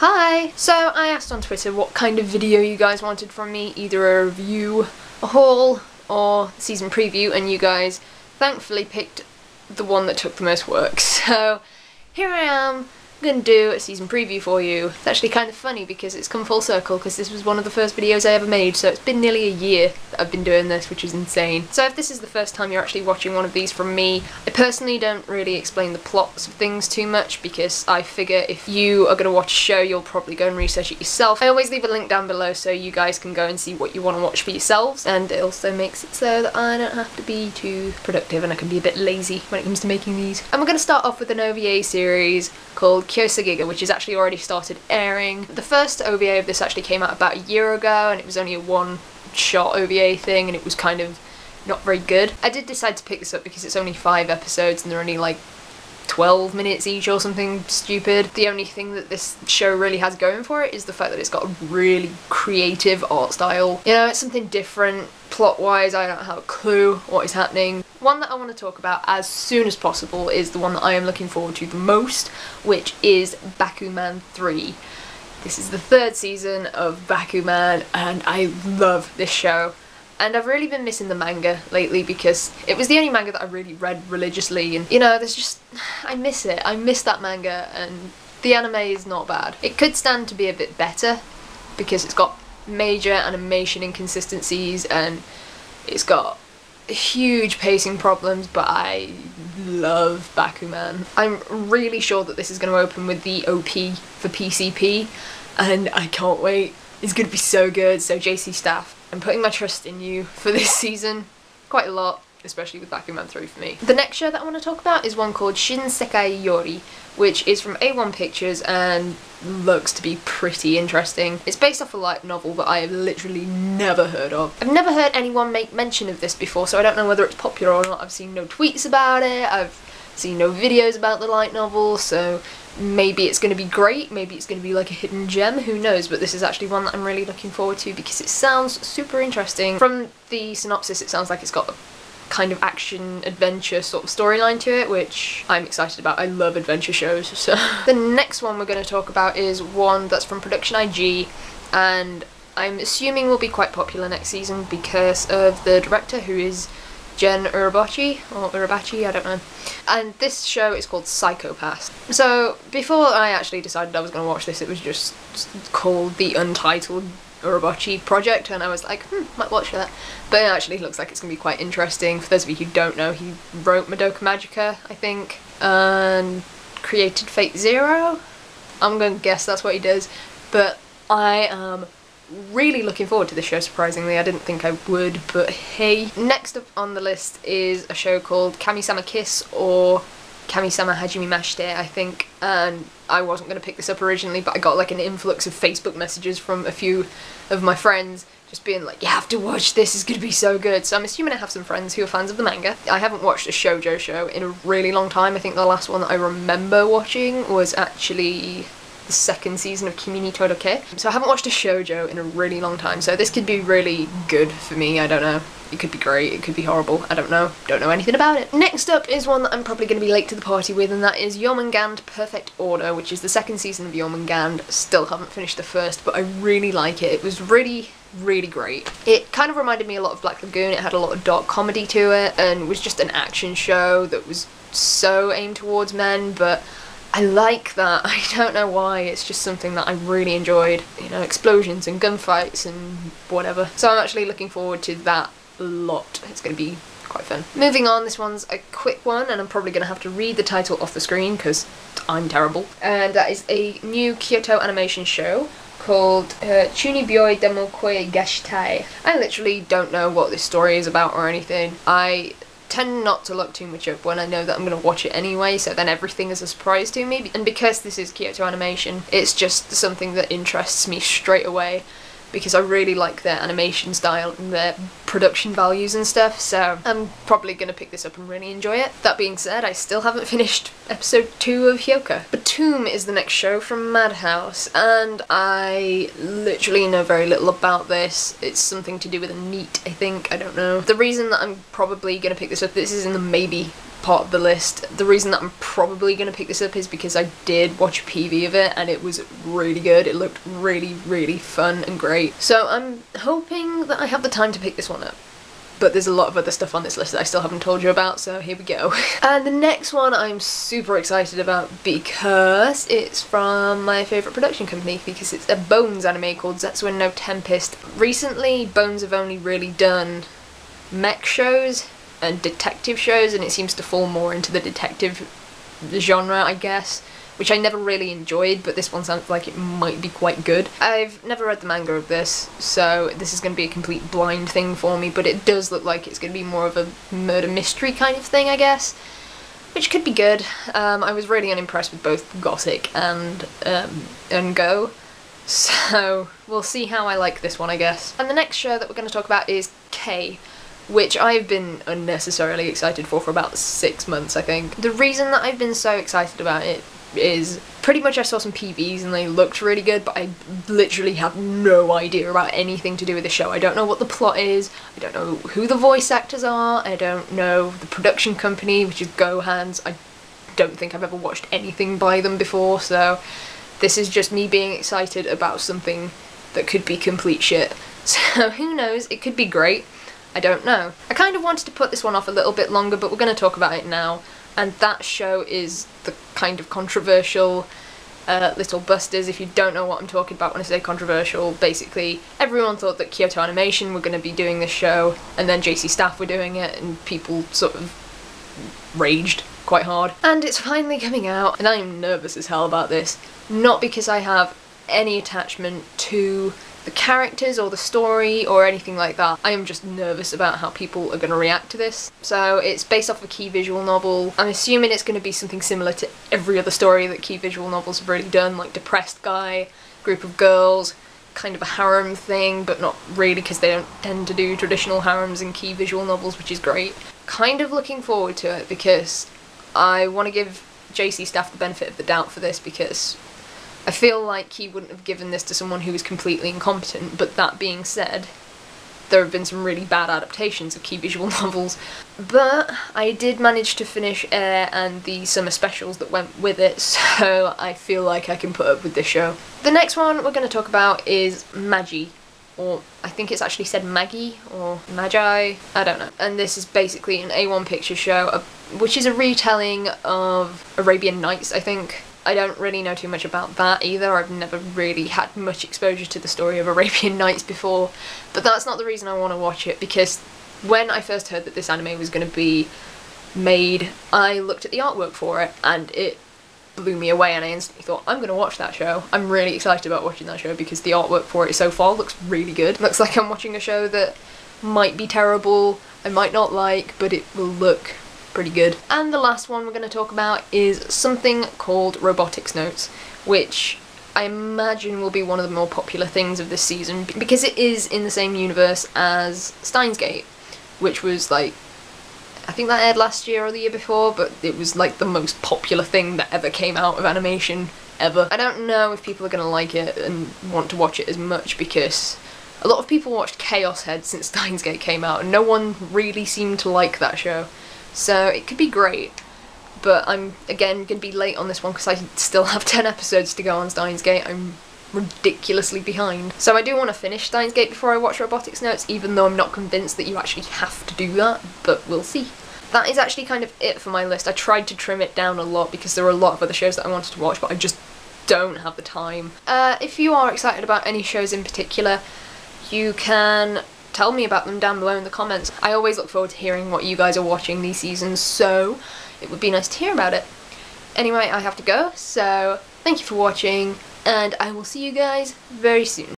Hi! So I asked on Twitter what kind of video you guys wanted from me, either a review, a haul, or season preview, and you guys thankfully picked the one that took the most work. So here I am, I'm gonna do a season preview for you. It's actually kind of funny because it's come full circle because this was one of the first videos I ever made, so it's been nearly a year that I've been doing this, which is insane. So if this is the first time you're actually watching one of these from me, I personally don't really explain the plots of things too much because I figure if you are going to watch a show, you'll probably go and research it yourself. I always leave a link down below so you guys can go and see what you want to watch for yourselves, and it also makes it so that I don't have to be too productive and I can be a bit lazy when it comes to making these. And we're going to start off with an OVA series called Kyousougiga, which is actually already started airing. The first OVA of this actually came out about a year ago, and it was only a one-shot OVA thing, and it was kind of not very good. I did decide to pick this up because it's only 5 episodes and they're only like 12 minutes each or something stupid. The only thing that this show really has going for it is the fact that it's got a really creative art style. You know, it's something different. Plot-wise, I don't have a clue what is happening. One that I want to talk about as soon as possible is the one that I am looking forward to the most, which is Bakuman 3. This is the 3rd season of Bakuman, and I love this show. And I've really been missing the manga lately because it was the only manga that I really read religiously, and you know, there's just, I miss it. I miss that manga, and the anime is not bad. It could stand to be a bit better because it's got major animation inconsistencies and it's got huge pacing problems, but I love Bakuman. I'm really sure that this is going to open with the OP for PCP, and I can't wait. It's going to be so good. So JC Staff, I'm putting my trust in you for this season quite a lot, especially with Bakuman 3 for me. The next show that I want to talk about is one called Shin Sekai Yon, which is from A1 Pictures and looks to be pretty interesting. It's based off a light novel that I have literally never heard of. I've never heard anyone make mention of this before, so I don't know whether it's popular or not. I've seen no tweets about it, I've seen no videos about the light novel, so maybe it's going to be great, maybe it's going to be like a hidden gem, who knows, but this is actually one that I'm really looking forward to because it sounds super interesting. From the synopsis, it sounds like it's got a kind of action adventure sort of storyline to it, which I'm excited about. I love adventure shows. So the next one we're going to talk about is one that's from Production IG, and I'm assuming will be quite popular next season because of the director, who is Jen Urabachi, or Urabachi, I don't know. And this show is called Psychopath. So before I actually decided I was going to watch this, it was just called the Untitled Urabachi Project, and I was like, might watch that. But it actually looks like it's going to be quite interesting. For those of you who don't know, he wrote Madoka Magica, I think, and created Fate Zero. I'm going to guess that's what he does. But I am really looking forward to this show, surprisingly. I didn't think I would, but hey. Next up on the list is a show called Kamisama Kiss, or Kamisama Hajimemashita, I think, and I wasn't going to pick this up originally, but I got like an influx of Facebook messages from a few of my friends just being like, you have to watch this, it's going to be so good. So I'm assuming I have some friends who are fans of the manga. I haven't watched a shoujo show in a really long time. I think the last one that I remember watching was actually the 2nd season of Kimi ni Todoke. So I haven't watched a shoujo in a really long time, so this could be really good for me, I don't know. It could be great, it could be horrible, I don't know anything about it. Next up is one that I'm probably going to be late to the party with, and that is Jormungand Perfect Order, which is the 2nd season of Jormungand. Still haven't finished the 1st, but I really like it. It was really great. It kind of reminded me a lot of Black Lagoon. It had a lot of dark comedy to it, and was just an action show that was so aimed towards men, but I like that. I don't know why, it's just something that I really enjoyed. You know, explosions and gunfights and whatever. So I'm actually looking forward to that a lot. It's going to be quite fun. Moving on, this one's a quick one, and I'm probably going to have to read the title off the screen because I'm terrible. And that is a new Kyoto animation show called Chunibyoi Demo Koi Gashitai. I literally don't know what this story is about or anything. I tend not to look too much up when I know that I'm going to watch it anyway, so then everything is a surprise to me. And because this is Kyoto Animation, it's just something that interests me straight away because I really like their animation style and their production values and stuff, so I'm probably going to pick this up and really enjoy it. That being said, I still haven't finished episode 2 of Hyoka. Btooom is the next show from Madhouse, and I literally know very little about this. It's something to do with a NEET, I think, I don't know. The reason that I'm probably going to pick this up, this is in the maybe part of the list. The reason that I'm probably going to pick this up is because I did watch a PV of it and it was really good. It looked really, really fun and great. So I'm hoping that I have the time to pick this one up. But there's a lot of other stuff on this list that I still haven't told you about, so here we go. And the next one I'm super excited about because it's from my favourite production company, because it's a Bones anime called Zetsuen no Tempest. Recently, Bones have only really done mech shows and detective shows, and it seems to fall more into the detective genre, I guess, which I never really enjoyed, but this one sounds like it might be quite good. I've never read the manga of this, so this is going to be a complete blind thing for me, but it does look like it's going to be more of a murder mystery kind of thing, I guess, which could be good. I was really unimpressed with both Gothic and Go, so we'll see how I like this one, I guess. And the next show that we're going to talk about is K, which I've been unnecessarily excited for about 6 months, I think. The reason that I've been so excited about it is pretty much I saw some PVs and they looked really good, but I literally have no idea about anything to do with the show. I don't know what the plot is, I don't know who the voice actors are, I don't know the production company, which is Gohan's. I don't think I've ever watched anything by them before, so this is just me being excited about something that could be complete shit. So who knows, it could be great, I don't know. I kind of wanted to put this one off a little bit longer, but we're going to talk about it now. And that show is the kind of controversial Little Busters. If you don't know what I'm talking about when I say controversial, basically everyone thought that Kyoto Animation were going to be doing this show, and then JC Staff were doing it, and people sort of raged quite hard. And it's finally coming out, and I am nervous as hell about this. Not because I have any attachment to the characters or the story or anything like that. I am just nervous about how people are going to react to this. So it's based off a key visual novel. I'm assuming it's going to be something similar to every other story that key visual novels have already done, like depressed guy, group of girls, kind of a harem thing, but not really because they don't tend to do traditional harems in key visual novels, which is great. Kind of looking forward to it because I want to give JC Staff the benefit of the doubt for this, because I feel like he wouldn't have given this to someone who was completely incompetent, but that being said, there have been some really bad adaptations of key visual novels. But I did manage to finish Air and the summer specials that went with it, so I feel like I can put up with this show. The next one we're going to talk about is Magi, or I think it's actually said Magi, or Magi, I don't know. And this is basically an A1 Pictures show, which is a retelling of Arabian Nights, I think. I don't really know too much about that either. I've never really had much exposure to the story of Arabian Nights before, but that's not the reason I want to watch it, because when I first heard that this anime was going to be made, I looked at the artwork for it and it blew me away, and I instantly thought, I'm going to watch that show. I'm really excited about watching that show because the artwork for it so far looks really good. Looks like I'm watching a show that might be terrible, I might not like, but it will look pretty good. And the last one we're going to talk about is something called Robotics Notes, which I imagine will be one of the more popular things of this season, because it is in the same universe as Steins Gate, which was like, I think that aired last year or the year before, but it was like the most popular thing that ever came out of animation ever. I don't know if people are going to like it and want to watch it as much, because a lot of people watched Chaos Head since Steins Gate came out and no one really seemed to like that show. So it could be great, but I'm, again, going to be late on this one because I still have 10 episodes to go on Steins Gate. I'm ridiculously behind. So I do want to finish Steins Gate before I watch Robotics Notes, even though I'm not convinced that you actually have to do that, but we'll see. That is actually kind of it for my list. I tried to trim it down a lot because there were a lot of other shows that I wanted to watch, but I just don't have the time. If you are excited about any shows in particular, you can tell me about them down below in the comments. I always look forward to hearing what you guys are watching these seasons, so it would be nice to hear about it. Anyway, I have to go, so thank you for watching, and I will see you guys very soon.